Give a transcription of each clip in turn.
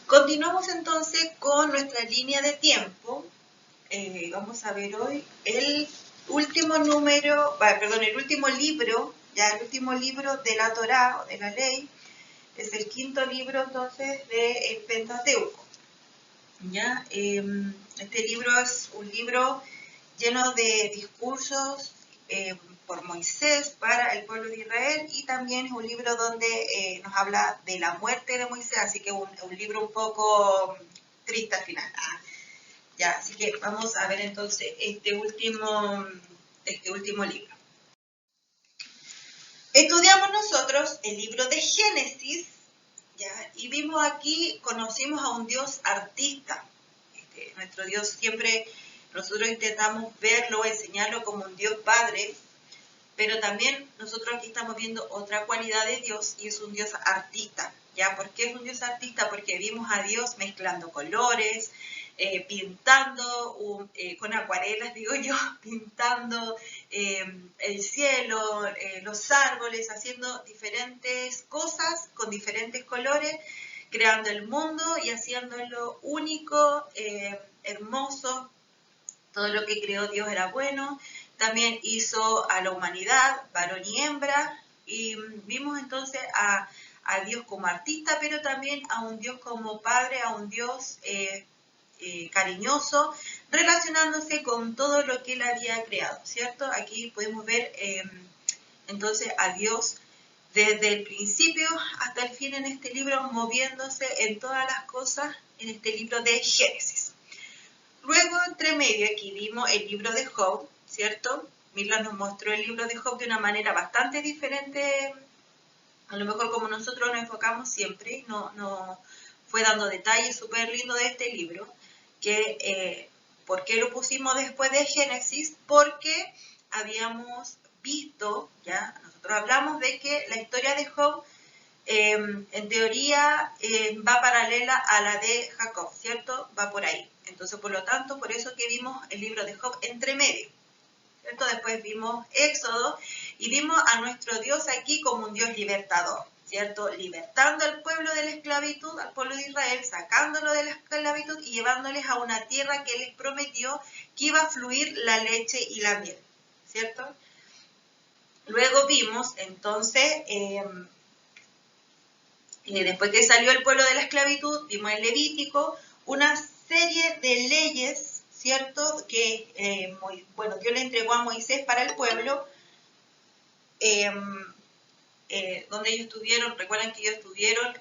Continuamos entonces con nuestra línea de tiempo. Vamos a ver hoy el último el último libro, ya el último libro de la Torá o de la ley. Es el quinto libro entonces del Pentateuco. ¿Ya? Este libro es un libro lleno de discursos por Moisés para el pueblo de Israel, y también es un libro donde nos habla de la muerte de Moisés, así que un libro un poco triste al final. Ya, así que vamos a ver entonces este último libro. Estudiamos nosotros el libro de Génesis, ¿ya? Y vimos aquí, conocimos a un Dios artista. Nuestro Dios siempre, nosotros intentamos verlo, enseñarlo como un Dios Padre, pero también nosotros aquí estamos viendo otra cualidad de Dios, y es un Dios artista. ¿Ya? ¿Por qué es un Dios artista? Porque vimos a Dios mezclando colores, pintando con acuarelas, digo yo, pintando el cielo, los árboles, haciendo diferentes cosas con diferentes colores, creando el mundo y haciéndolo único, hermoso. Todo lo que creó Dios era bueno. También hizo a la humanidad, varón y hembra, y vimos entonces a Dios como artista, pero también a un Dios como padre, a un Dios cariñoso, relacionándose con todo lo que él había creado, ¿cierto? Aquí podemos ver entonces a Dios desde el principio hasta el fin en este libro, moviéndose en todas las cosas en este libro de Génesis. Luego, entre medio, aquí vimos el libro de Job, ¿cierto? Mirla nos mostró el libro de Job de una manera bastante diferente, a lo mejor como nosotros nos enfocamos siempre. No fue dando detalles súper lindos de este libro, que ¿por qué lo pusimos después de Génesis? Porque habíamos visto, ya, nosotros hablamos de que la historia de Job en teoría va paralela a la de Jacob, ¿cierto? Va por ahí. Entonces, por lo tanto, por eso que vimos el libro de Job entre medio, ¿cierto? Después vimos Éxodo y vimos a nuestro Dios aquí como un Dios libertador, ¿cierto? Libertando al pueblo de la esclavitud, al pueblo de Israel, sacándolo de la esclavitud y llevándoles a una tierra que les prometió que iba a fluir la leche y la miel, ¿cierto? Luego vimos entonces... después que salió el pueblo de la esclavitud, vimos en Levítico una serie de leyes, ¿cierto? Que, Dios le entregó a Moisés para el pueblo, donde ellos estuvieron, recuerdan que ellos estuvieron,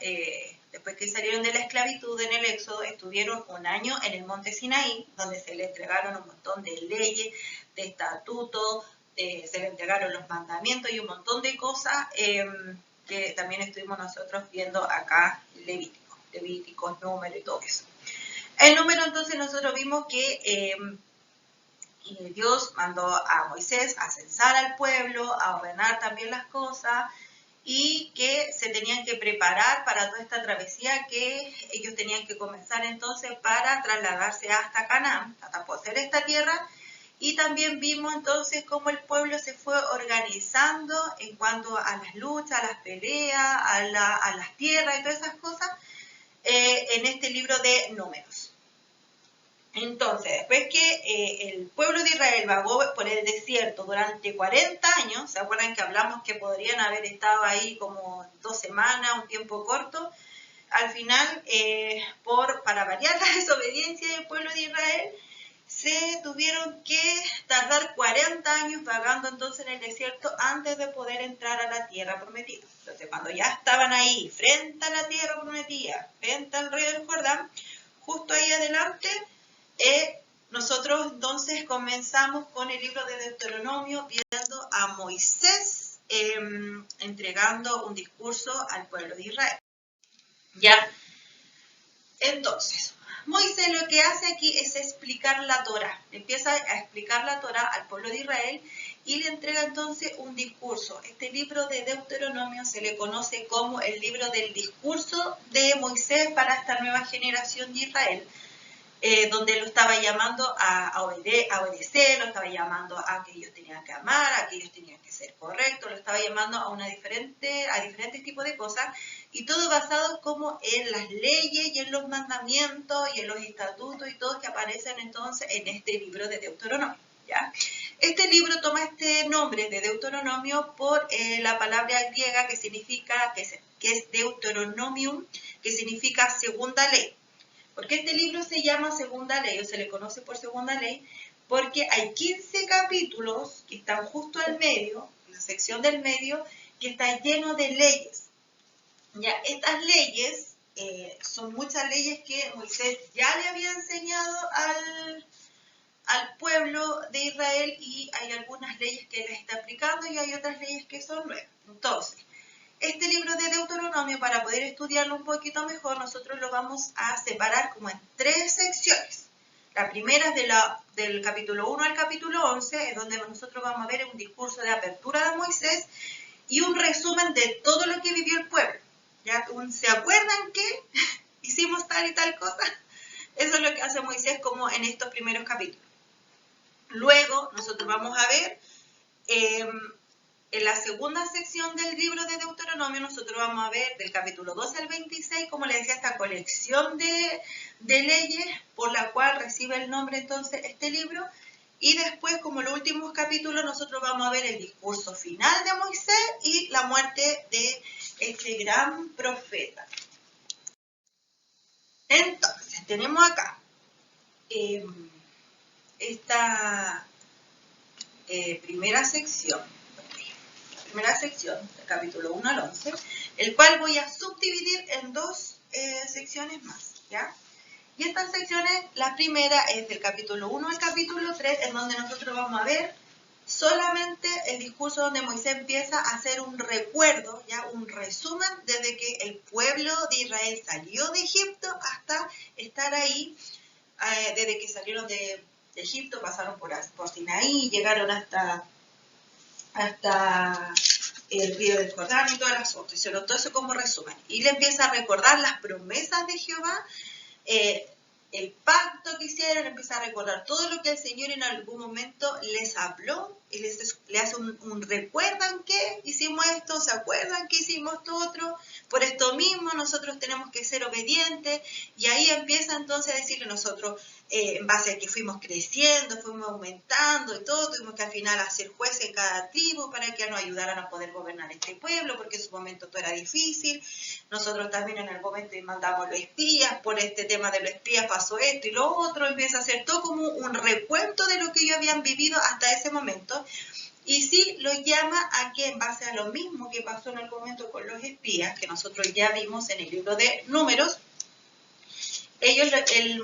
después que salieron de la esclavitud en el Éxodo, estuvieron un año en el monte Sinaí, donde se le entregaron un montón de leyes, de estatutos, se le entregaron los mandamientos y un montón de cosas, que también estuvimos nosotros viendo acá Levíticos, Número y todo eso. El Número, entonces, nosotros vimos que Dios mandó a Moisés a censar al pueblo, a ordenar también las cosas, y que se tenían que preparar para toda esta travesía que ellos tenían que comenzar entonces para trasladarse hasta Canaán, hasta poseer esta tierra. Y también vimos entonces cómo el pueblo se fue organizando en cuanto a las luchas, a las peleas, a las tierras y todas esas cosas en este libro de Números. Entonces, después que el pueblo de Israel vagó por el desierto durante 40 años, ¿se acuerdan que hablamos que podrían haber estado ahí como 2 semanas, un tiempo corto? Al final, para variar la desobediencia del pueblo de Israel, se tuvieron que tardar 40 años vagando entonces en el desierto antes de poder entrar a la tierra prometida. Entonces, cuando ya estaban ahí, frente a la tierra prometida, frente al río del Jordán, justo ahí adelante, nosotros entonces comenzamos con el libro de Deuteronomio, viendo a Moisés entregando un discurso al pueblo de Israel. Ya, entonces, Moisés lo que hace aquí es explicar la Torá. Empieza a explicar la Torá al pueblo de Israel y le entrega entonces un discurso. Este libro de Deuteronomio se le conoce como el libro del discurso de Moisés para esta nueva generación de Israel, donde lo estaba llamando a obedecer, lo estaba llamando a que ellos tenían que amar, a que ellos tenían que ser correctos, lo estaba llamando a diferentes tipos de cosas. y todo basado como en las leyes y en los mandamientos y en los estatutos y todo que aparecen entonces en este libro de Deuteronomio, ¿ya? Este libro toma este nombre de Deuteronomio por la palabra griega que significa, que es Deuteronomium, que significa segunda ley. Porque este libro se llama segunda ley, o se le conoce por segunda ley, porque hay 15 capítulos que están justo al medio, en la sección del medio, que está lleno de leyes. Ya, estas leyes son muchas leyes que Moisés ya le había enseñado al pueblo de Israel, y hay algunas leyes que las está aplicando y hay otras leyes que son nuevas. Entonces, este libro de Deuteronomio, para poder estudiarlo un poquito mejor, nosotros lo vamos a separar como en 3 secciones. La primera es del capítulo 1 al capítulo 11, es donde nosotros vamos a ver un discurso de apertura de Moisés y un resumen de todo lo que vivió el pueblo. ¿Ya? ¿Se acuerdan que hicimos tal y tal cosa? Eso es lo que hace Moisés como en estos primeros capítulos. Luego nosotros vamos a ver, en la segunda sección del libro de Deuteronomio, nosotros vamos a ver del capítulo 12 al 26, como les decía, esta colección de leyes por la cual recibe el nombre entonces este libro. Y después, como los últimos capítulos, nosotros vamos a ver el discurso final de Moisés y la muerte de este gran profeta. Entonces, tenemos acá esta primera sección, del capítulo 1 al 11, el cual voy a subdividir en 2 secciones más, ¿ya? Y estas secciones, la primera es del capítulo 1 al capítulo 3, en donde nosotros vamos a ver solamente el discurso donde Moisés empieza a hacer un recuerdo, ya un resumen, desde que el pueblo de Israel salió de Egipto hasta estar ahí, desde que salieron de Egipto, pasaron por Sinaí, llegaron hasta el río del Jordán y todas las otras. Todo eso como resumen. Y le empieza a recordar las promesas de Jehová, el pacto que hicieron, empieza a recordar todo lo que el Señor en algún momento les habló y le hace un ¿recuerdan que hicimos esto? ¿Se acuerdan que hicimos esto otro? Por esto mismo nosotros tenemos que ser obedientes, y ahí empieza entonces a decirle nosotros, en base a que fuimos creciendo, fuimos aumentando y todo, tuvimos que al final hacer jueces en cada tribu para que nos ayudaran a poder gobernar este pueblo, porque en su momento todo era difícil. Nosotros también en el momento mandamos los espías, por este tema de los espías pasó esto y lo otro, empieza a hacer todo como un recuento de lo que ellos habían vivido hasta ese momento. Y sí lo llama a que, en base a lo mismo que pasó en algún momento con los espías, que nosotros ya vimos en el libro de Números,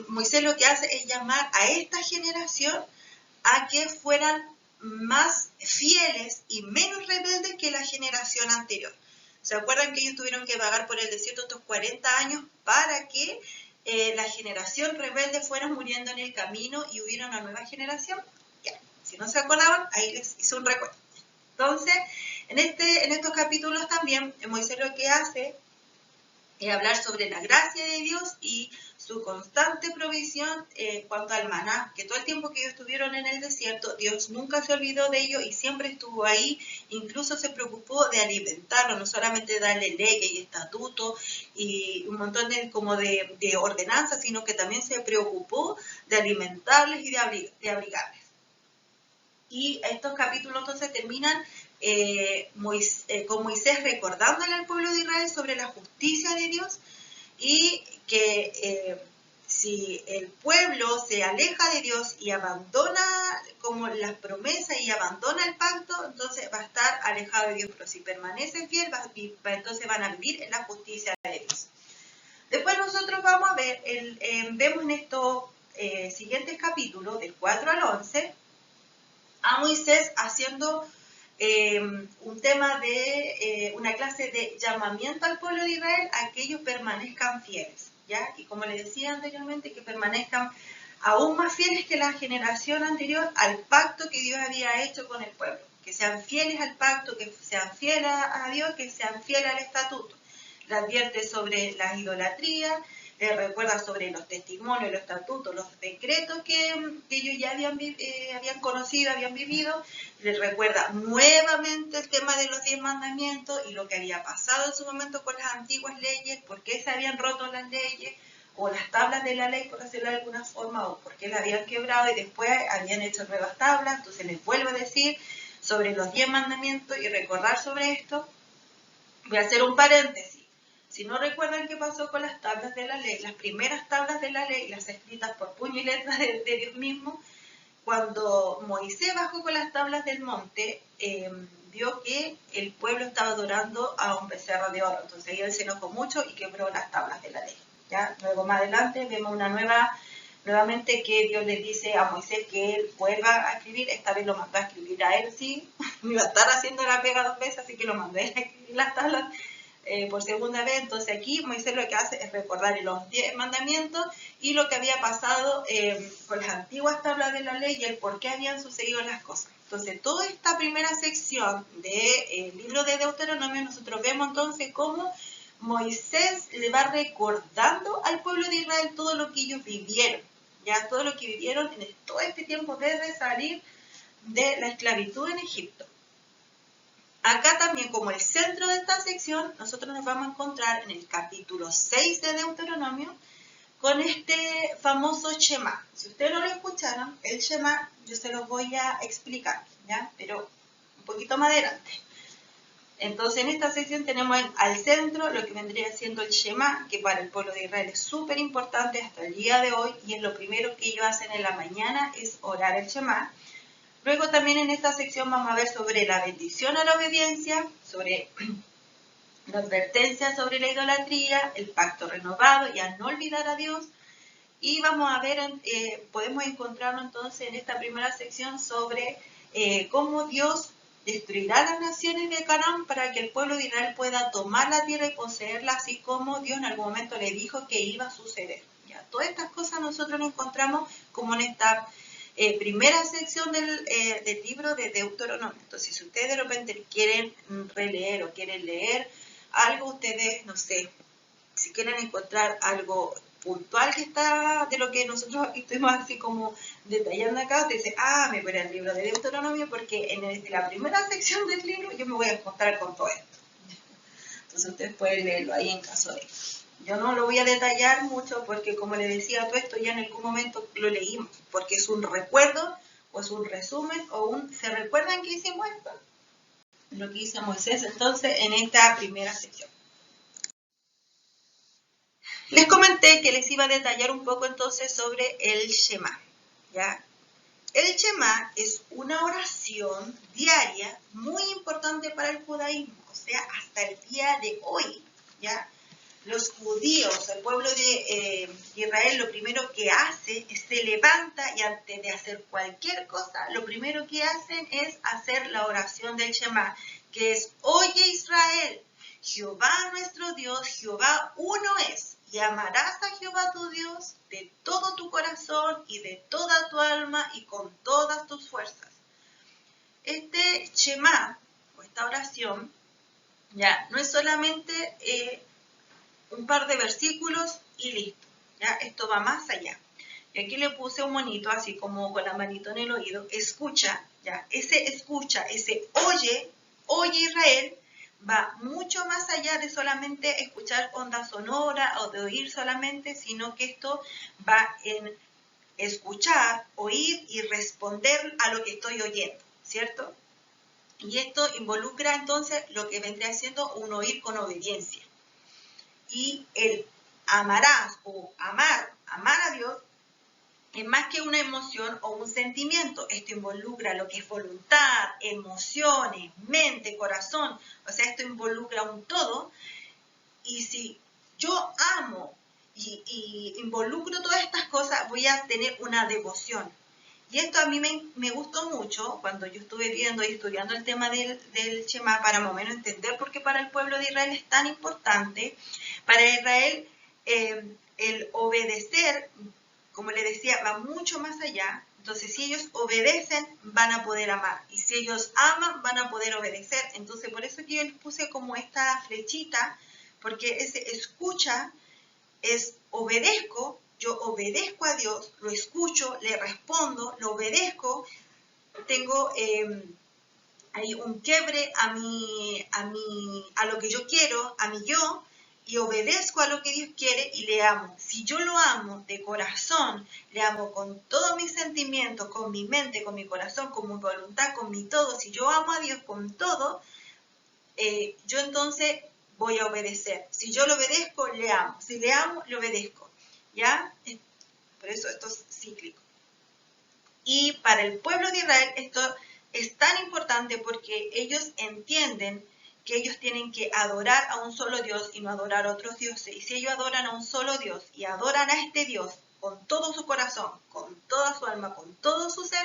Moisés lo que hace es llamar a esta generación a que fueran más fieles y menos rebeldes que la generación anterior. ¿Se acuerdan que ellos tuvieron que vagar por el desierto estos 40 años para que la generación rebelde fuera muriendo en el camino y hubiera una nueva generación? Ya, si no se acordaban, ahí les hice un recuerdo. Entonces, en estos capítulos también, Moisés lo que hace es hablar sobre la gracia de Dios y su constante provisión en cuanto al maná, que todo el tiempo que ellos estuvieron en el desierto, Dios nunca se olvidó de ellos y siempre estuvo ahí, incluso se preocupó de alimentarlos, no solamente darle leyes y estatutos y un montón de ordenanzas, sino que también se preocupó de alimentarles y de abrigarles. Y estos capítulos entonces terminan con Moisés recordándole al pueblo de Israel sobre la justicia de Dios, y que si el pueblo se aleja de Dios y abandona como las promesas y abandona el pacto, entonces va a estar alejado de Dios, pero si permanece fiel, entonces van a vivir en la justicia de Dios. Después nosotros vamos a ver, vemos en estos siguientes capítulos, del 4 al 11, a Moisés haciendo un tema de una clase de llamamiento al pueblo de Israel a que ellos permanezcan fieles, ¿ya? Y como les decía anteriormente, que permanezcan aún más fieles que la generación anterior al pacto que Dios había hecho con el pueblo, que sean fieles al pacto, que sean fieles a Dios, que sean fieles al estatuto. Le advierte sobre la idolatría, recuerda sobre los testimonios, los estatutos, los decretos que ellos ya habían conocido, habían vivido. Les recuerda nuevamente el tema de los 10 mandamientos y lo que había pasado en su momento con las antiguas leyes, por qué se habían roto las leyes o las tablas de la ley, por decirlo de alguna forma, o por qué las habían quebrado y después habían hecho nuevas tablas. Entonces les vuelvo a decir sobre los 10 mandamientos y recordar sobre esto. Voy a hacer un paréntesis. Si no recuerdan qué pasó con las tablas de la ley, las primeras tablas de la ley, las escritas por puño y letra de Dios mismo, cuando Moisés bajó con las tablas del monte, vio que el pueblo estaba adorando a un becerro de oro. Entonces él se enojó mucho y quebró las tablas de la ley. ¿Ya? Luego más adelante vemos nuevamente que Dios le dice a Moisés que él vuelva a escribir. Esta vez lo mandó a escribir a él, sí. Me iba a estar haciendo la pega 2 veces, así que lo mandé a escribir las tablas por segunda vez. Entonces aquí Moisés lo que hace es recordar los 10 mandamientos y lo que había pasado con las antiguas tablas de la ley y el por qué habían sucedido las cosas. Entonces toda esta primera sección del libro de Deuteronomio nosotros vemos entonces cómo Moisés le va recordando al pueblo de Israel todo lo que ellos vivieron, ya todo lo que vivieron en todo este tiempo desde salir de la esclavitud en Egipto. Acá también, como el centro de esta sección, nosotros nos vamos a encontrar en el capítulo 6 de Deuteronomio con este famoso Shema. Si ustedes no lo escucharon, el Shema yo se los voy a explicar, ¿ya? Pero un poquito más adelante. Entonces, en esta sección tenemos al centro lo que vendría siendo el Shema, que para el pueblo de Israel es súper importante hasta el día de hoy, y es lo primero que ellos hacen en la mañana, es orar el Shema. Luego también en esta sección vamos a ver sobre la bendición a la obediencia, sobre la advertencia sobre la idolatría, el pacto renovado y a no olvidar a Dios. Y vamos a ver, podemos encontrarnos entonces en esta primera sección sobre cómo Dios destruirá las naciones de Canaán para que el pueblo de Israel pueda tomar la tierra y poseerla, así como Dios en algún momento le dijo que iba a suceder. ¿Ya? Todas estas cosas nosotros nos encontramos como en esta primera sección del libro de Deuteronomio. Entonces, si ustedes de repente quieren releer o quieren leer algo, ustedes, no sé, si quieren encontrar algo puntual que está de lo que nosotros estuvimos así como detallando acá, usted dice, me voy al libro de Deuteronomio porque en la primera sección del libro yo me voy a encontrar con todo esto. Entonces ustedes pueden leerlo ahí en caso de... Yo no lo voy a detallar mucho porque, como les decía, todo esto ya en algún momento lo leímos, porque es un recuerdo o es un resumen ¿se recuerdan que hicimos esto? Lo que hizo Moisés entonces en esta primera sección. Les comenté que les iba a detallar un poco entonces sobre el Shema, ¿ya? El Shema es una oración diaria muy importante para el judaísmo, o sea, hasta el día de hoy, ¿ya? Los judíos, el pueblo de Israel, lo primero que hace es se levanta y antes de hacer cualquier cosa, lo primero que hacen es hacer la oración del Shema, que es, oye Israel, Jehová nuestro Dios, Jehová uno es. Y amarás a Jehová tu Dios de todo tu corazón y de toda tu alma y con todas tus fuerzas. Este Shema, o esta oración, ya no es solamente un par de versículos y listo. ¿Ya? Esto va más allá. Y aquí le puse un monito, así como con la manito en el oído, escucha, ¿ya? Ese escucha, ese oye Israel, va mucho más allá de solamente escuchar onda sonora o de oír solamente, sino que esto va en escuchar, oír y responder a lo que estoy oyendo, ¿cierto? Y esto involucra entonces lo que vendría siendo un oír con obediencia. Y el amarás o amar a Dios es más que una emoción o un sentimiento. Esto involucra lo que es voluntad, emociones, mente, corazón. O sea, esto involucra un todo. Y si yo amo y involucro todas estas cosas, voy a tener una devoción. Y esto a mí me gustó mucho cuando yo estuve viendo y estudiando el tema del Shema para más o menos entender por qué para el pueblo de Israel es tan importante. Para Israel, el obedecer, como le decía, va mucho más allá. Entonces, si ellos obedecen, van a poder amar. Y si ellos aman, van a poder obedecer. Entonces, por eso que yo les puse como esta flechita, porque ese escucha es obedezco, yo obedezco a Dios, lo escucho, le respondo, lo obedezco, tengo hay un quiebre a lo que yo quiero, a mi yo, y obedezco a lo que Dios quiere y le amo. Si yo lo amo de corazón, le amo con todos mis sentimientos, con mi mente, con mi corazón, con mi voluntad, con mi todo, si yo amo a Dios con todo, yo entonces voy a obedecer. Si yo lo obedezco, le amo. Si le amo, le obedezco. ¿Ya? Por eso esto es cíclico. Y para el pueblo de Israel esto es tan importante porque ellos entienden que ellos tienen que adorar a un solo Dios y no adorar a otros dioses. Y si ellos adoran a un solo Dios y adoran a este Dios con todo su corazón, con toda su alma, con todo su ser,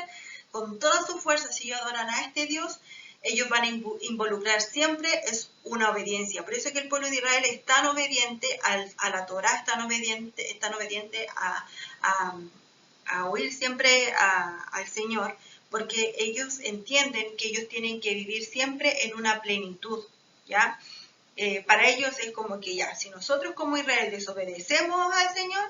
con toda su fuerza, si ellos adoran a este Dios, ellos van a involucrar siempre es una obediencia. Por eso es que el pueblo de Israel es tan obediente a la Torah, es tan obediente a oír siempre al Señor, porque ellos entienden que ellos tienen que vivir siempre en una plenitud, ¿ya? Para ellos es como que ya, si nosotros como Israel desobedecemos al Señor,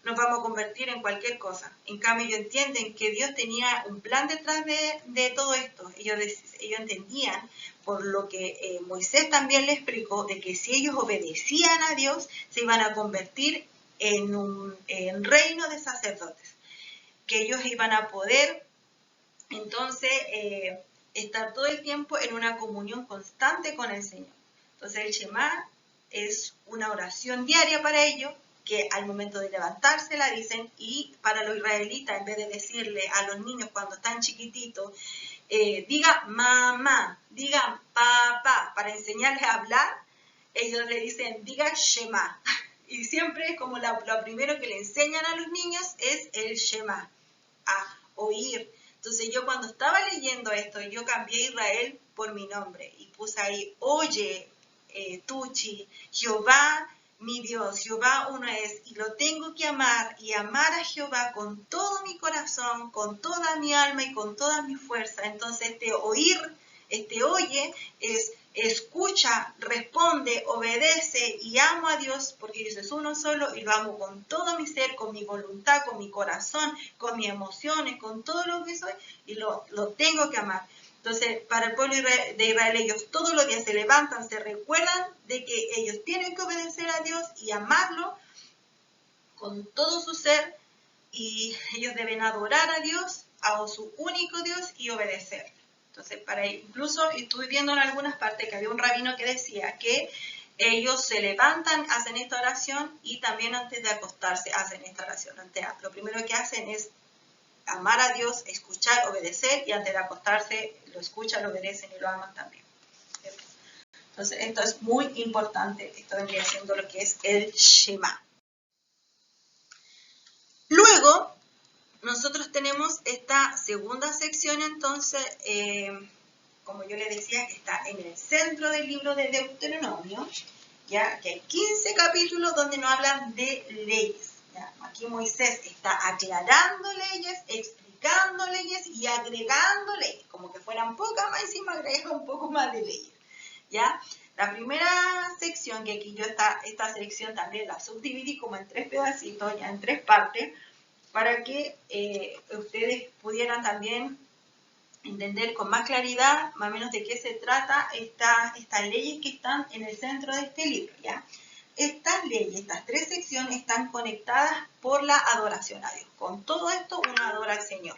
nos vamos a convertir en cualquier cosa. En cambio, ellos entienden que Dios tenía un plan detrás de todo esto. Ellos entendían, por lo que Moisés también le explicó, de que si ellos obedecían a Dios, se iban a convertir en un reino de sacerdotes, que ellos iban a poder entonces estar todo el tiempo en una comunión constante con el Señor. Entonces el Shema es una oración diaria para ellos, que al momento de levantarse la dicen, y para los israelitas, en vez de decirle a los niños cuando están chiquititos, diga mamá, digan papá, para enseñarles a hablar, ellos le dicen, diga Shema. Y siempre es como lo primero que le enseñan a los niños es el Shema, a oír. Entonces yo cuando estaba leyendo esto, yo cambié Israel por mi nombre y puse ahí, oye, Tuchi, Jehová mi Dios, Jehová uno es, y lo tengo que amar, y amar a Jehová con todo mi corazón, con toda mi alma y con toda mi fuerza. Entonces este oír, este oye, es escucha, responde, obedece y amo a Dios porque Dios es uno solo y lo amo con todo mi ser, con mi voluntad, con mi corazón, con mis emociones, con todo lo que soy y lo tengo que amar. Entonces, para el pueblo de Israel, ellos todos los días se levantan, se recuerdan de que ellos tienen que obedecer a Dios y amarlo con todo su ser y ellos deben adorar a Dios, a su único Dios y obedecer. Entonces, incluso estuve viendo en algunas partes que había un rabino que decía que ellos se levantan, hacen esta oración y también antes de acostarse hacen esta oración. Lo primero que hacen es amar a Dios, escuchar, obedecer y antes de acostarse lo escuchan, lo obedecen y lo aman también. Entonces, esto es muy importante. Esto vendría siendo lo que es el Shema. Luego, nosotros tenemos esta segunda sección, entonces, como yo les decía, que está en el centro del libro de Deuteronomio, ya que hay 15 capítulos donde nos hablan de leyes. ¿Ya? Aquí Moisés está aclarando leyes, explicando leyes y agregando leyes, como que fueran pocas más, encima agrega un poco más de leyes. ¿Ya? La primera sección, que aquí yo esta sección también la subdividí como en 3 pedacitos, ya en 3 partes, para que ustedes pudieran también entender con más claridad más o menos de qué se trata estas leyes que están en el centro de este libro, ¿ya? Estas leyes, estas 3 secciones están conectadas por la adoración a Dios. Con todo esto uno adora al Señor.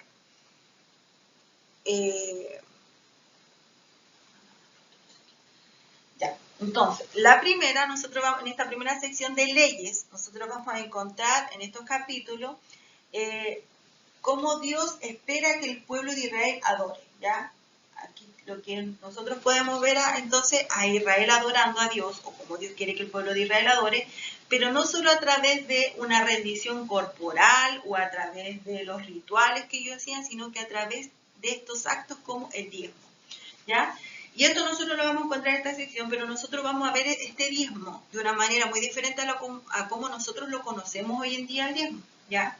Ya. Entonces, en esta primera sección de leyes, nosotros vamos a encontrar en estos capítulos cómo Dios espera que el pueblo de Israel adore, ¿ya? Aquí lo que nosotros podemos ver entonces a Israel adorando a Dios, o como Dios quiere que el pueblo de Israel adore, pero no solo a través de una rendición corporal o a través de los rituales que ellos hacían, sino que a través de estos actos como el diezmo, ¿ya? Y esto nosotros lo vamos a encontrar en esta sección, pero nosotros vamos a ver este diezmo de una manera muy diferente a cómo nosotros lo conocemos hoy en día el diezmo, ¿ya?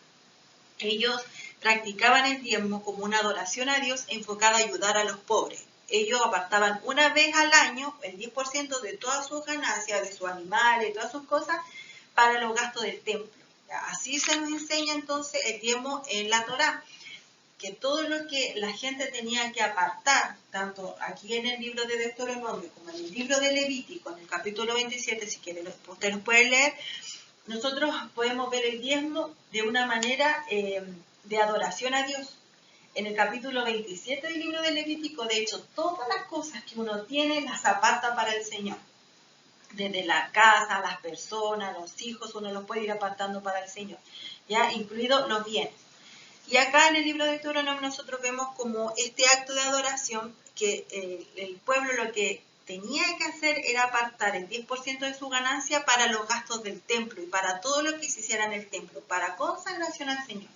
Ellos practicaban el diezmo como una adoración a Dios enfocada a ayudar a los pobres. Ellos apartaban una vez al año el 10% de todas sus ganancias, de sus animales, de todas sus cosas, para los gastos del templo. ¿Ya? Así se nos enseña entonces el diezmo en la Torá, que todo lo que la gente tenía que apartar, tanto aquí en el libro de Deuteronomio como en el libro de Levítico, en el capítulo 27, si quieren, ustedes los pueden leer, nosotros podemos ver el diezmo de una manera de adoración a Dios. En el capítulo 27 del libro de Levítico, de hecho, todas las cosas que uno tiene las aparta para el Señor. Desde la casa, las personas, los hijos, uno los puede ir apartando para el Señor, ya incluidos los bienes. Y acá en el libro de Deuteronomio nosotros vemos como este acto de adoración que el pueblo lo que tenía que hacer era apartar el 10% de su ganancia para los gastos del templo y para todo lo que se hiciera en el templo, para consagración al Señor.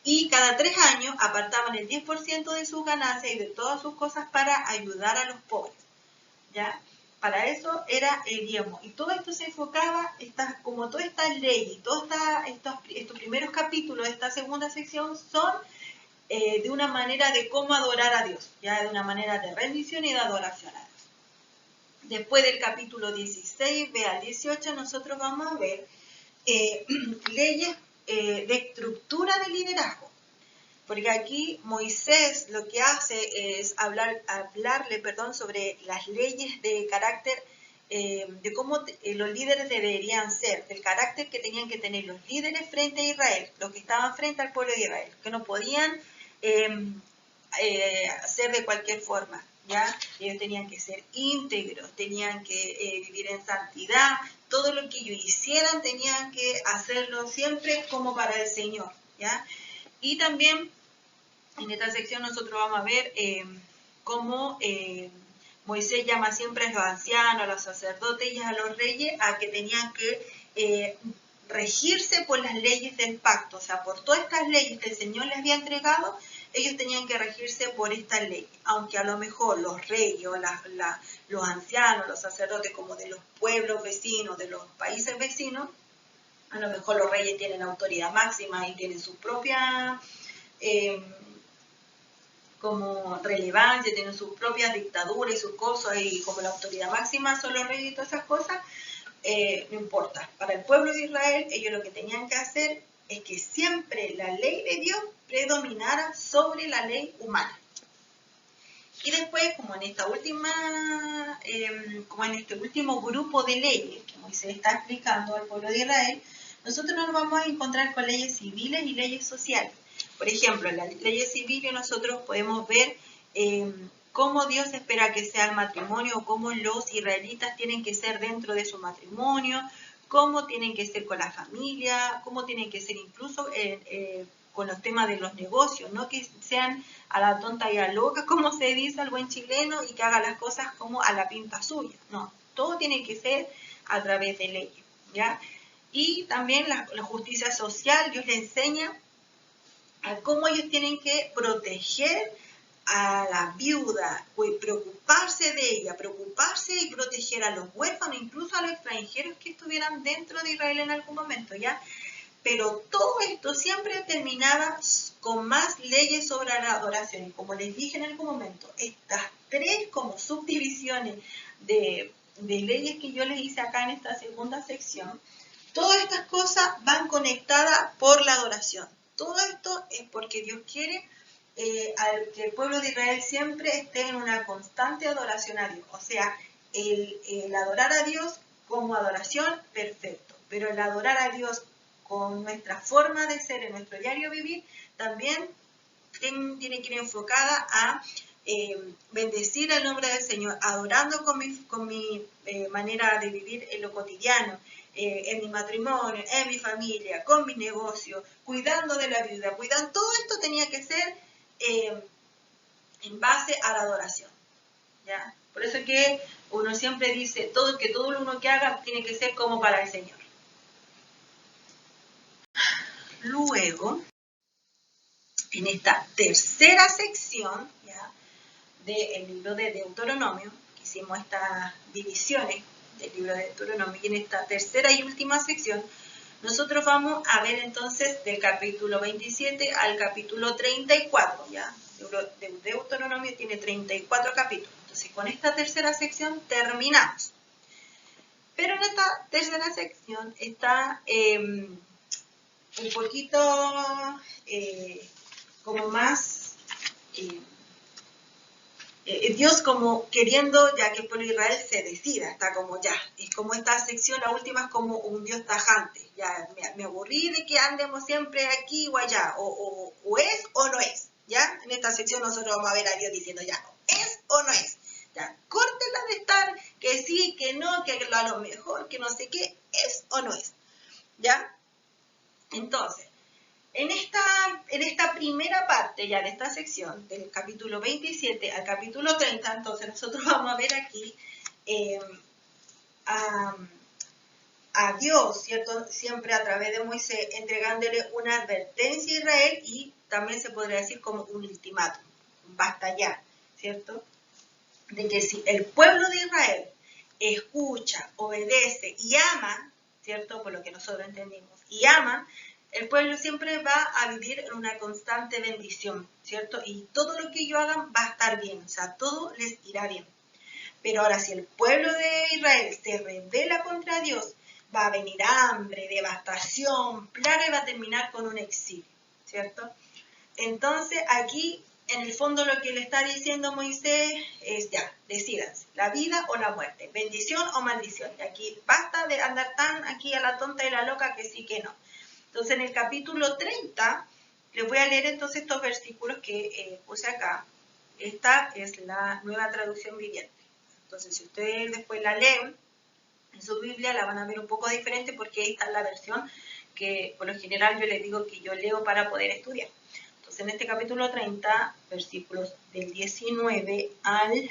Y cada 3 años apartaban el 10% de sus ganancias y de todas sus cosas para ayudar a los pobres, ¿ya? Para eso era el diezmo. Y todo esto se enfocaba, como todas estas leyes, todos estos primeros capítulos de esta segunda sección son de una manera de cómo adorar a Dios, ya de una manera de rendición y de adoración a Dios. Después del capítulo 16, ve al 18, nosotros vamos a ver leyes de estructura de liderazgo. Porque aquí Moisés lo que hace es hablarle sobre las leyes de carácter, de cómo los líderes deberían ser, del carácter que tenían que tener los líderes frente a Israel, los que estaban frente al pueblo de Israel, que no podían hacer de cualquier forma, ¿ya? Ellos tenían que ser íntegros, tenían que vivir en santidad, todo lo que ellos hicieran tenían que hacerlo siempre como para el Señor, ¿ya? Y también en esta sección nosotros vamos a ver cómo Moisés llama siempre a los ancianos, a los sacerdotes y a los reyes a que tenían que regirse por las leyes del pacto, o sea, por todas estas leyes que el Señor les había entregado, ellos tenían que regirse por estas leyes, aunque a lo mejor los reyes o los ancianos, los sacerdotes como de los pueblos vecinos, de los países vecinos, a lo mejor los reyes tienen autoridad máxima y tienen su propia como relevancia, tienen sus propias dictaduras y sus cosas, y como la autoridad máxima son los reyes y todas esas cosas, no importa. Para el pueblo de Israel, ellos lo que tenían que hacer es que siempre la ley de Dios predominara sobre la ley humana. Y después, como en esta última, como en este último grupo de leyes que Moisés está explicando al pueblo de Israel, nosotros nos vamos a encontrar con leyes civiles y leyes sociales. Por ejemplo, en las leyes civiles nosotros podemos ver cómo Dios espera que sea el matrimonio, o cómo los israelitas tienen que ser dentro de su matrimonio, cómo tienen que ser con la familia, cómo tienen que ser incluso con los temas de los negocios, no que sean a la tonta y a la loca, como se dice al buen chileno, y que haga las cosas como a la pinta suya. No, todo tiene que ser a través de leyes, ¿ya? Y también la justicia social, Dios le enseña a cómo ellos tienen que proteger a la viuda, preocuparse de ella, preocuparse y proteger a los huérfanos, incluso a los extranjeros que estuvieran dentro de Israel en algún momento, ¿ya? Pero todo esto siempre terminaba con más leyes sobre la adoración. Y como les dije en algún momento, estas 3 como subdivisiones de leyes que yo les hice acá en esta segunda sección, todas estas cosas van conectadas por la adoración. Todo esto es porque Dios quiere que el pueblo de Israel siempre esté en una constante adoración a Dios. O sea, el adorar a Dios como adoración, perfecto. Pero el adorar a Dios con nuestra forma de ser, en nuestro diario vivir, también tiene que ir enfocada a bendecir el nombre del Señor, adorando con mi manera de vivir en lo cotidiano, en mi matrimonio, en mi familia, con mi negocio, cuidando de la viuda, todo esto tenía que ser en base a la adoración, ¿ya? Por eso que uno siempre dice que todo lo uno que haga tiene que ser como para el Señor. Luego, en esta tercera sección, ¿ya?, del libro de Deuteronomio, que hicimos estas divisiones del libro de Deuteronomio, y en esta tercera y última sección, nosotros vamos a ver entonces del capítulo 27 al capítulo 34, ¿ya? Deuteronomio tiene 34 capítulos. Entonces, con esta tercera sección terminamos. Pero en esta tercera sección está un poquito como más Dios como queriendo ya que el pueblo de Israel se decida, está como ya, es como esta sección, la última es como un Dios tajante, ya me aburrí de que andemos siempre aquí o allá, o es o no es, ya, en esta sección nosotros vamos a ver a Dios diciendo ya, es o no es, ya, córtela de estar, que sí, que no, que a lo mejor, que no sé qué, es o no es, ya, entonces, en esta primera parte ya de esta sección, del capítulo 27 al capítulo 30, entonces nosotros vamos a ver aquí a Dios, ¿cierto? Siempre a través de Moisés, entregándole una advertencia a Israel y también se podría decir como un ultimátum, basta ya, ¿cierto? De que si el pueblo de Israel escucha, obedece y ama, ¿cierto? Por lo que nosotros entendimos, y ama, el pueblo siempre va a vivir en una constante bendición, ¿cierto? Y todo lo que ellos hagan va a estar bien, o sea, todo les irá bien. Pero ahora, si el pueblo de Israel se rebela contra Dios, va a venir hambre, devastación, plaga y va a terminar con un exilio, ¿cierto? Entonces, aquí, en el fondo, lo que le está diciendo Moisés es ya, decídanse, la vida o la muerte, bendición o maldición. Y aquí basta de andar tan aquí a la tonta y la loca que sí que no. Entonces, en el capítulo 30, les voy a leer entonces estos versículos que puse acá. Esta es la Nueva Traducción Viviente. Entonces, si ustedes después la leen en su Biblia, la van a ver un poco diferente porque esta es la versión que por lo general yo les digo que yo leo para poder estudiar. Entonces, en este capítulo 30, versículos del 19 al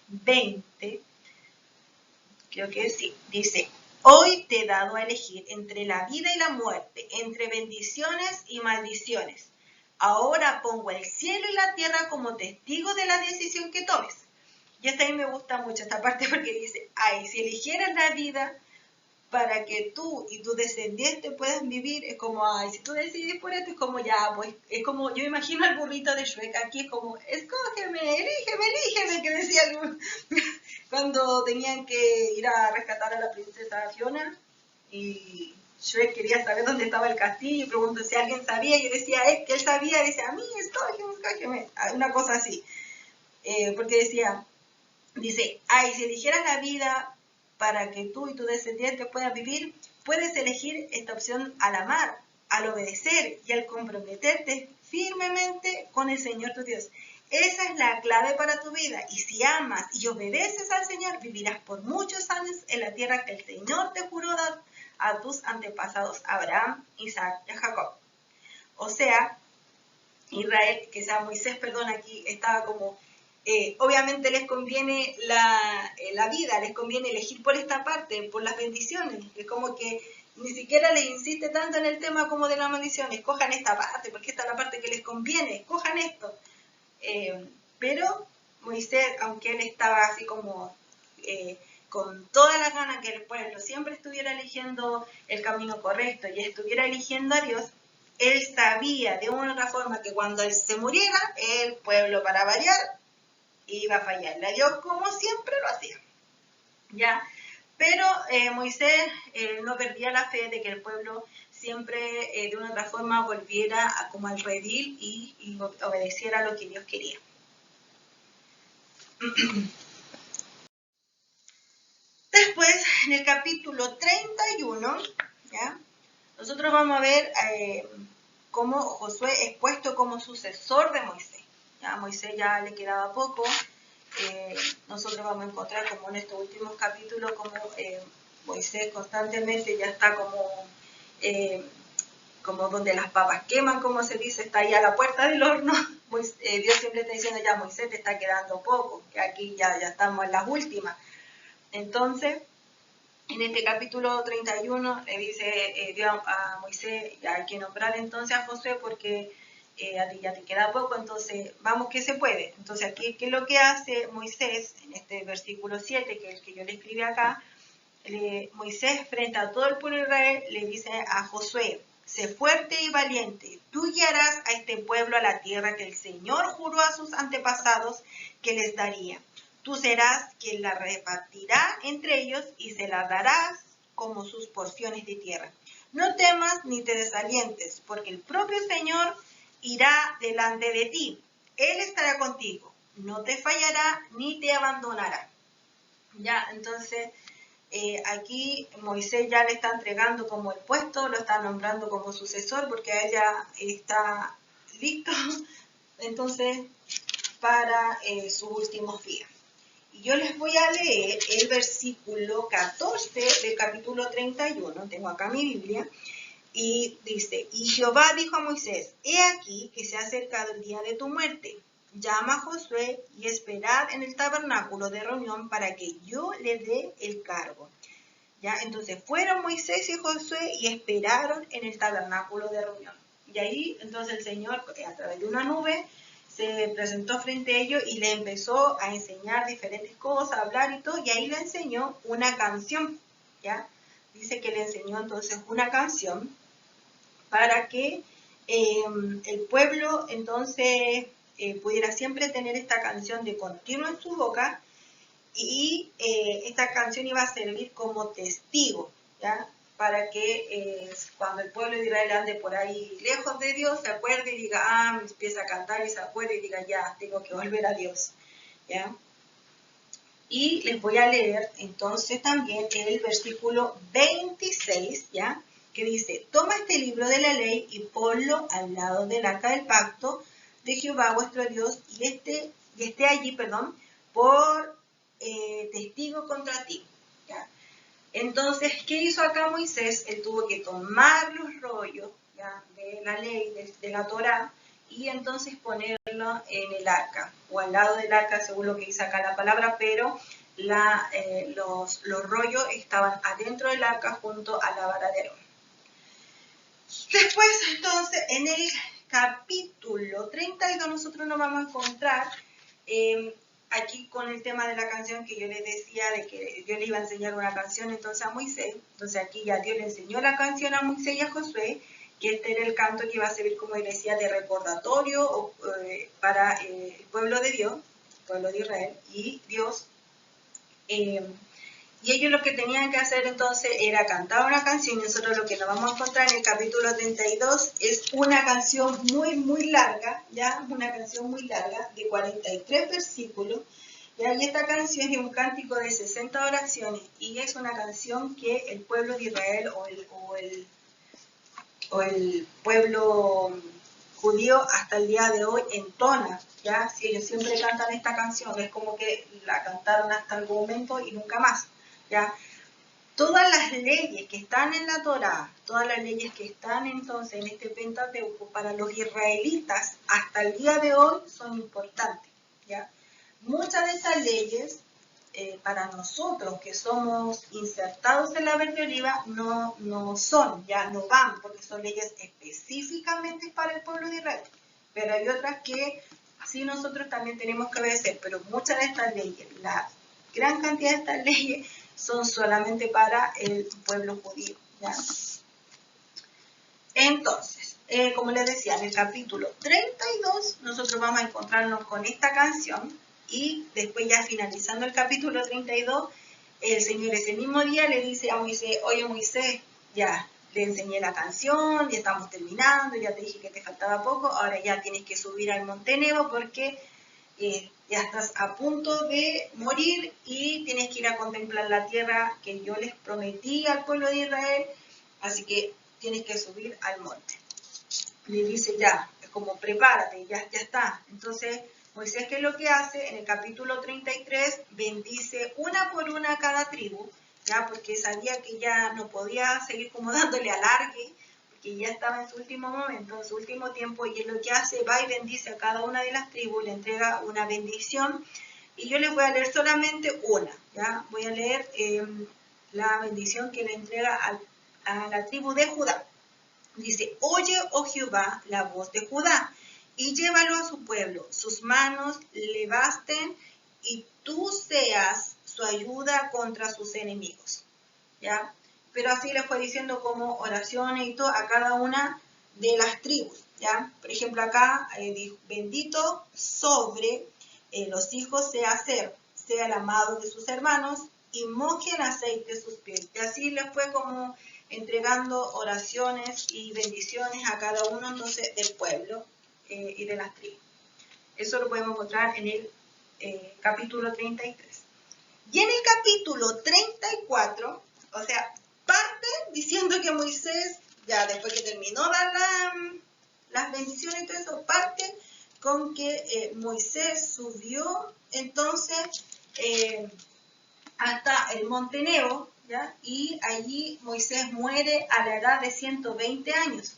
20, creo que sí, dice: hoy te he dado a elegir entre la vida y la muerte, entre bendiciones y maldiciones. Ahora pongo el cielo y la tierra como testigos de la decisión que tomes. Y esta a mí me gusta mucho esta parte porque dice: ay, si eligieras la vida para que tú y tu descendiente puedan vivir, es como, ay, si tú decides por esto, es como ya, pues, es como, yo imagino al burrito de Shrek, aquí es como, escógeme, elígeme, que decía cuando tenían que ir a rescatar a la princesa Fiona, y Shrek quería saber dónde estaba el castillo, y preguntó si alguien sabía, y yo decía, que él sabía, y decía, a mí, escógeme, una cosa así, porque decía, dice, ay, si eligieras la vida para que tú y tu descendiente puedan vivir, puedes elegir esta opción al amar, al obedecer y al comprometerte firmemente con el Señor tu Dios. Esa es la clave para tu vida. Y si amas y obedeces al Señor, vivirás por muchos años en la tierra que el Señor te juró dar a tus antepasados Abraham, Isaac y Jacob. O sea, Israel, que sea Moisés, perdón, aquí estaba como obviamente les conviene la vida, les conviene elegir por esta parte, por las bendiciones. Es como que ni siquiera les insiste tanto en el tema como de las maldiciones. Escojan esta parte, porque esta es la parte que les conviene, escojan esto. Pero Moisés, aunque él estaba así como con todas las ganas que el pueblo siempre estuviera eligiendo el camino correcto y estuviera eligiendo a Dios, él sabía de una u otra forma que cuando él se muriera, el pueblo, para variar, iba a fallarle a Dios como siempre lo hacía, ¿ya? Pero Moisés no perdía la fe de que el pueblo siempre de una u otra forma volviera como al redil y obedeciera lo que Dios quería. Después, en el capítulo 31, ¿ya? Nosotros vamos a ver cómo Josué es puesto como sucesor de Moisés. ¿Ya? Moisés ya le quedaba poco. Nosotros vamos a encontrar como en estos últimos capítulos como Moisés constantemente ya está como donde las papas queman, como se dice, está ahí a la puerta del horno. Dios siempre está diciendo, ya Moisés te está quedando poco, que aquí ya estamos en las últimas. Entonces, en este capítulo 31 le dice Dios a Moisés, hay que nombrar entonces a Josué porque a ti ya te queda poco, entonces vamos que se puede. Entonces aquí, ¿qué es lo que hace Moisés en este versículo 7, que es el que yo le escribí acá? Moisés, frente a todo el pueblo de Israel, le dice a Josué: sé fuerte y valiente, tú guiarás a este pueblo a la tierra que el Señor juró a sus antepasados que les daría. Tú serás quien la repartirá entre ellos y se la darás como sus porciones de tierra. No temas ni te desalientes, porque el propio Señor irá delante de ti. Él estará contigo, no te fallará ni te abandonará. Ya, entonces aquí Moisés ya le está entregando como el puesto, lo está nombrando como sucesor, porque a él ya está listo, entonces, para sus últimos días. Y yo les voy a leer el versículo 14 del capítulo 31, tengo acá mi Biblia, y dice, y Jehová dijo a Moisés, he aquí que se ha acercado el día de tu muerte. Llama a Josué y esperad en el tabernáculo de reunión para que yo le dé el cargo. ¿Ya? Entonces fueron Moisés y Josué y esperaron en el tabernáculo de reunión. Y ahí entonces el Señor, a través de una nube, se presentó frente a ellos y le empezó a enseñar diferentes cosas, a hablar y todo, y ahí le enseñó una canción, ¿ya? Dice que le enseñó entonces una canción para que el pueblo entonces pudiera siempre tener esta canción de continuo en su boca, y esta canción iba a servir como testigo, ¿ya? Para que cuando el pueblo de Israel ande por ahí lejos de Dios, se acuerde y diga, me empieza a cantar y se acuerde y diga, ya, tengo que volver a Dios, ¿ya? Y les voy a leer entonces también el versículo 26, ¿ya? Que dice, toma este libro de la ley y ponlo al lado del arca del pacto de Jehová vuestro Dios y esté allí, por testigo contra ti, ¿ya? Entonces, ¿qué hizo acá Moisés? Él tuvo que tomar los rollos, ¿ya? De la ley, de la Torá, y entonces ponerlo en el arca, o al lado del arca, según lo que dice acá la palabra, pero los rollos estaban adentro del arca junto a la vara de Aarón. Después, entonces, en el capítulo 32 nosotros nos vamos a encontrar aquí con el tema de la canción que yo les decía, de que Dios le iba a enseñar una canción entonces a Moisés. Entonces aquí ya Dios le enseñó la canción a Moisés y a Josué, que este era el canto que iba a servir, como decía, de recordatorio para el pueblo de Dios, el pueblo de Israel, y Dios. Y ellos lo que tenían que hacer entonces era cantar una canción, y nosotros lo que nos vamos a encontrar en el capítulo 32 es una canción muy, muy larga, ¿ya? Una canción muy larga, de 43 versículos, ¿ya? Y esta canción es un cántico de 60 oraciones, y es una canción que el pueblo de Israel o el pueblo judío hasta el día de hoy entona, ¿ya? Si ellos siempre cantan esta canción, es como que la cantaron hasta el momento y nunca más, ¿ya? Todas las leyes que están en la Torá, todas las leyes que están entonces en este Pentateuco para los israelitas hasta el día de hoy son importantes, ¿ya? Muchas de estas leyes para nosotros que somos insertados en la verde oliva no son, ya no van, porque son leyes específicamente para el pueblo de Israel. Pero hay otras que sí nosotros también tenemos que obedecer, pero muchas de estas leyes, la gran cantidad de estas leyes son solamente para el pueblo judío, ¿ya? Entonces, como les decía, en el capítulo 32 nosotros vamos a encontrarnos con esta canción, y después ya finalizando el capítulo 32, el Señor ese mismo día le dice a Moisés, oye Moisés, ya le enseñé la canción, ya estamos terminando, ya te dije que te faltaba poco, ahora ya tienes que subir al Monte Nebo porque ya estás a punto de morir y tienes que ir a contemplar la tierra que yo les prometí al pueblo de Israel, así que tienes que subir al monte. Le dice ya, es como prepárate, ya está. Entonces, Moisés, ¿qué es lo que hace? En el capítulo 33, bendice una por una a cada tribu, ya, porque sabía que ya no podía seguir como dándole alargue, porque ya estaba en su último momento, en su último tiempo, y él lo que hace, va y bendice a cada una de las tribus, le entrega una bendición, y yo les voy a leer solamente una, ya, voy a leer la bendición que le entrega a la tribu de Judá. Dice, oye, oh Jehová, la voz de Judá, y llévalo a su pueblo, sus manos le basten, y tú seas su ayuda contra sus enemigos, ¿ya? Pero así le fue diciendo como oraciones y todo a cada una de las tribus, ¿ya? Por ejemplo, acá dijo, bendito sobre los hijos de Aser, sea el amado de sus hermanos, y mojen aceite sus pies. Y así les fue como entregando oraciones y bendiciones a cada uno entonces del pueblo y de las tribus. Eso lo podemos encontrar en el capítulo 33. Y en el capítulo 34, o sea, parte diciendo que Moisés, ya después que terminó de dar las bendiciones y todo eso, parte con que Moisés subió entonces hasta el monte Nebo, ¿ya? Y allí Moisés muere a la edad de 120 años.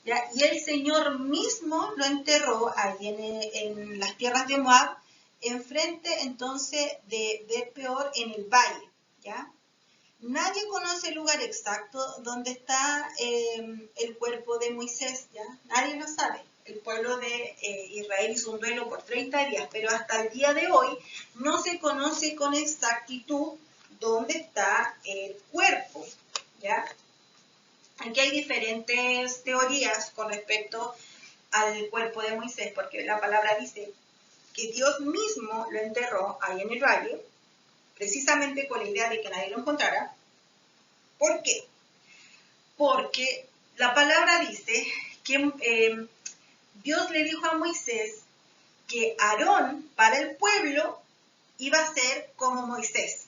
¿Ya? Y el Señor mismo lo enterró ahí en las tierras de Moab, enfrente entonces de Bet-peor en el valle. ¿Ya? Nadie conoce el lugar exacto donde está el cuerpo de Moisés, ¿ya? Nadie lo sabe. El pueblo de Israel hizo un duelo por 30 días, pero hasta el día de hoy no se conoce con exactitud dónde está el cuerpo, ¿ya? Aquí hay diferentes teorías con respecto al cuerpo de Moisés, porque la palabra dice que Dios mismo lo enterró ahí en el valle, precisamente con la idea de que nadie lo encontrara. ¿Por qué? Porque la palabra dice que Dios le dijo a Moisés que Aarón para el pueblo iba a ser como Moisés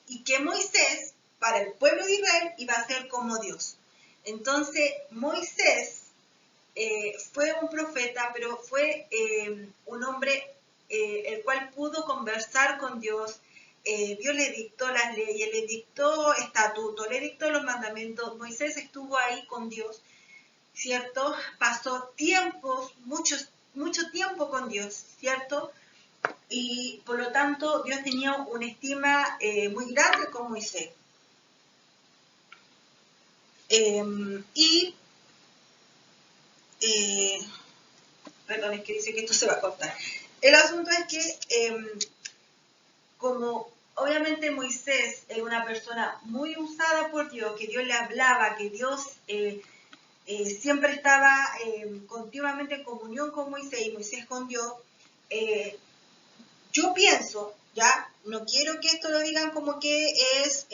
y que Moisés para el pueblo de Israel iba a ser como Dios. Entonces Moisés fue un profeta, pero fue un hombre el cual pudo conversar con Dios. Dios le dictó las leyes, le dictó estatutos, le dictó los mandamientos. Moisés estuvo ahí con Dios, ¿cierto? Pasó mucho tiempo con Dios, ¿cierto? Y por lo tanto Dios tenía una estima muy grande con Moisés. Perdón, es que dice que esto se va a cortar. El asunto es que como obviamente Moisés es una persona muy usada por Dios, que Dios le hablaba, que Dios siempre estaba continuamente en comunión con Moisés y Moisés con Dios, yo pienso, ya, no quiero que esto lo digan como que es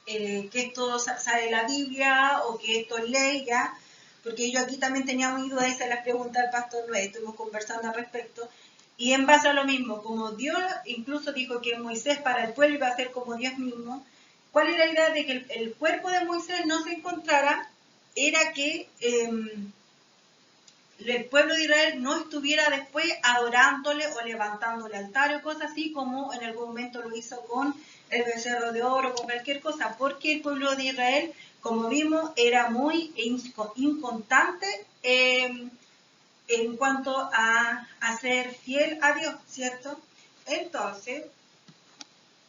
que esto sale de la Biblia o que esto es ley, ya, porque yo aquí también tenía muy duda, esa es la pregunta del pastor Noé, estuvimos conversando al respecto, y en base a lo mismo, como Dios incluso dijo que Moisés para el pueblo iba a ser como Dios mismo, ¿cuál era la idea de que el cuerpo de Moisés no se encontrara? Era que el pueblo de Israel no estuviera después adorándole o levantándole altar o cosas así como en algún momento lo hizo con el becerro de oro, con cualquier cosa, porque el pueblo de Israel, como vimos, era muy inconstante en cuanto a ser fiel a Dios, ¿cierto? Entonces,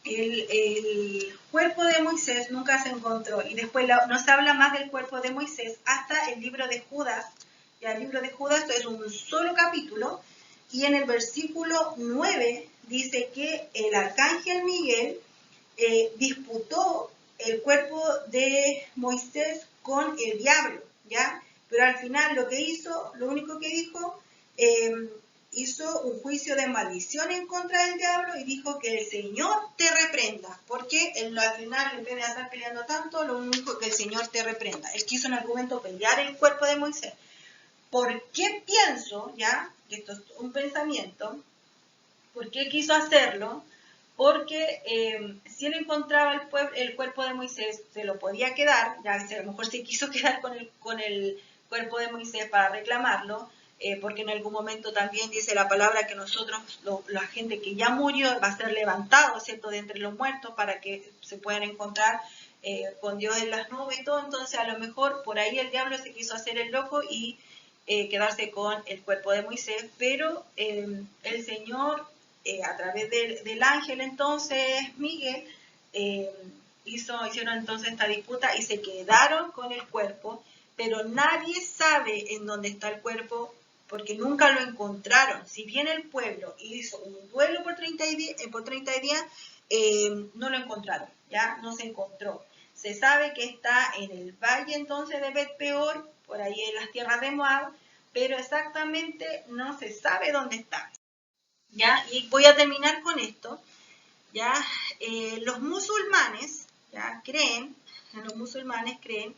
el cuerpo de Moisés nunca se encontró y después no se habla más del cuerpo de Moisés hasta el libro de Judas. Y el libro de Judas es un solo capítulo y en el versículo 9 dice que el arcángel Miguel disputó el cuerpo de Moisés con el diablo, ¿ya? Pero al final lo único que dijo, hizo un juicio de maldición en contra del diablo y dijo que el Señor te reprenda, porque él, al final, en vez de estar peleando tanto, lo único que el Señor te reprenda. Él quiso en algún momento pelear el cuerpo de Moisés. ¿Por qué pienso, ya, que esto es un pensamiento, por qué quiso hacerlo? Porque si él encontraba el cuerpo de Moisés, se lo podía quedar, ya a lo mejor se quiso quedar con el cuerpo de Moisés para reclamarlo, porque en algún momento también dice la palabra que nosotros, la gente que ya murió, va a ser levantado, ¿cierto?, de entre los muertos para que se puedan encontrar con Dios en las nubes y todo. Entonces a lo mejor por ahí el diablo se quiso hacer el loco y quedarse con el cuerpo de Moisés, pero el Señor a través del ángel entonces Miguel hicieron entonces esta disputa y se quedaron con el cuerpo, pero nadie sabe en dónde está el cuerpo porque nunca lo encontraron. Si bien el pueblo hizo un duelo por 30 días, no lo encontraron, ya no se encontró. Se sabe que está en el valle entonces de Bet-peor, por ahí en las tierras de Moab, pero exactamente no se sabe dónde está. ¿ya? Y voy a terminar con esto, ¿ya? Los musulmanes, ¿ya? Los musulmanes creen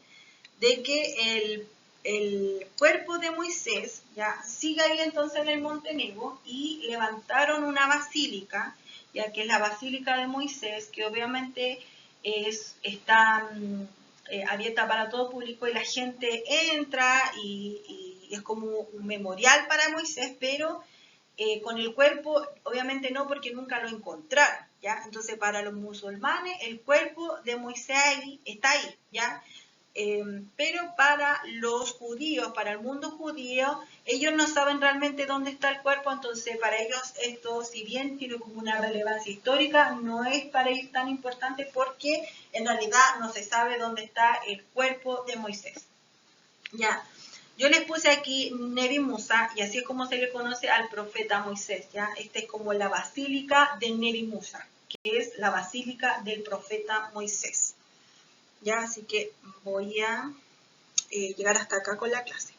de que el cuerpo de Moisés ya sigue ahí entonces en el Monte Nebo y levantaron una basílica, ya que es la Basílica de Moisés, que obviamente está abierta para todo público y la gente entra y es como un memorial para Moisés, pero con el cuerpo obviamente no, porque nunca lo encontraron, ¿ya? Entonces para los musulmanes el cuerpo de Moisés está ahí, ¿ya? Pero para los judíos, para el mundo judío, ellos no saben realmente dónde está el cuerpo, entonces para ellos esto, si bien tiene como una relevancia histórica, no es para ellos tan importante porque en realidad no se sabe dónde está el cuerpo de Moisés. Ya, yo les puse aquí Nebi Musa y así es como se le conoce al profeta Moisés, ¿ya? Esta es como la basílica de Nebi Musa, que es la basílica del profeta Moisés. Ya, así que voy a llegar hasta acá con la clase.